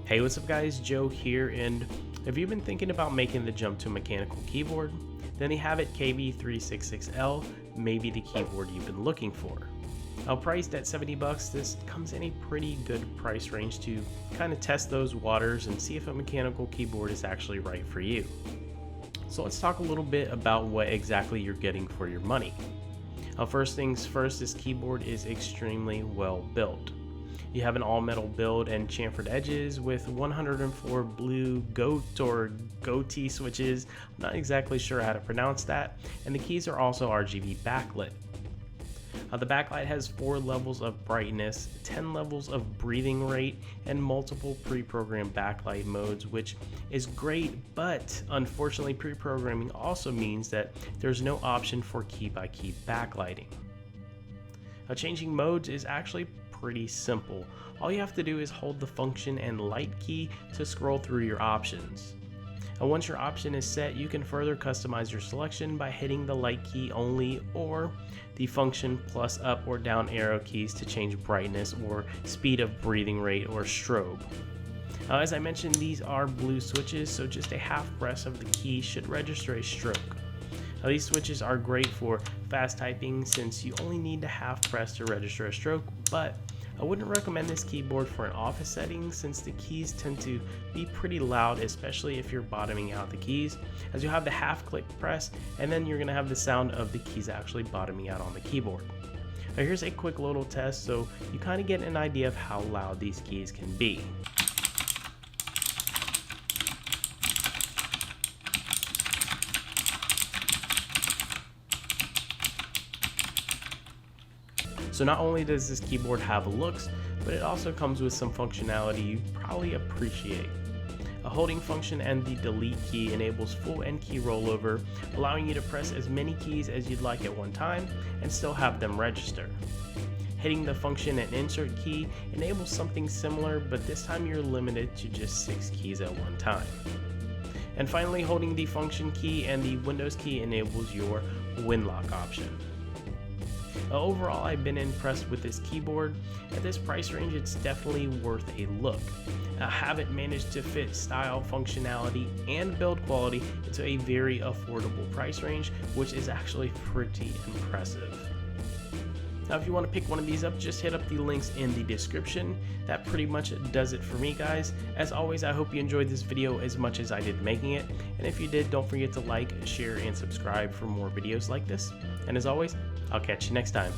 Hey, what's up guys, Joe here, and have you been thinking about making the jump to a mechanical keyboard? Then the Havit KB366L may be the keyboard you've been looking for. Now priced at 70 bucks, this comes in a pretty good price range to kind of test those waters and see if a mechanical keyboard is actually right for you. So let's talk a little bit about what exactly you're getting for your money. Now first things first, this keyboard is extremely well built. You have an all-metal build and chamfered edges with 104 blue goat or goatee switches. I'm not exactly sure how to pronounce that, and the keys are also RGB backlit. The backlight has 4 levels of brightness, 10 levels of breathing rate, and multiple pre-programmed backlight modes, which is great, but unfortunately pre-programming also means that there's no option for key-by-key backlighting. Now, changing modes is actually pretty simple. All you have to do is hold the function and light key to scroll through your options. And once your option is set, you can further customize your selection by hitting the light key only or the function plus up or down arrow keys to change brightness or speed of breathing rate or strobe. Now, as I mentioned, these are blue switches, so just a half press of the key should register a stroke. Now, these switches are great for fast typing since you only need to half press to register a stroke, but I wouldn't recommend this keyboard for an office setting since the keys tend to be pretty loud, especially if you're bottoming out the keys, as you have the half click press and then you're going to have the sound of the keys actually bottoming out on the keyboard. Now here's a quick little test so you kind of get an idea of how loud these keys can be. So not only does this keyboard have looks, but it also comes with some functionality you probably appreciate. A holding function and the delete key enables full end key rollover, allowing you to press as many keys as you'd like at one time and still have them register. Hitting the function and insert key enables something similar, but this time you're limited to just 6 keys at one time. And finally, holding the function key and the Windows key enables your Winlock option. Overall, I've been impressed with this keyboard. At this price range, it's definitely worth a look. Havit managed to fit style, functionality, and build quality into a very affordable price range, which is actually pretty impressive. Now, if you want to pick one of these up, just hit up the links in the description. That pretty much does it for me, guys. As always, I hope you enjoyed this video as much as I did making it. And if you did, don't forget to like, share, and subscribe for more videos like this. And as always, I'll catch you next time.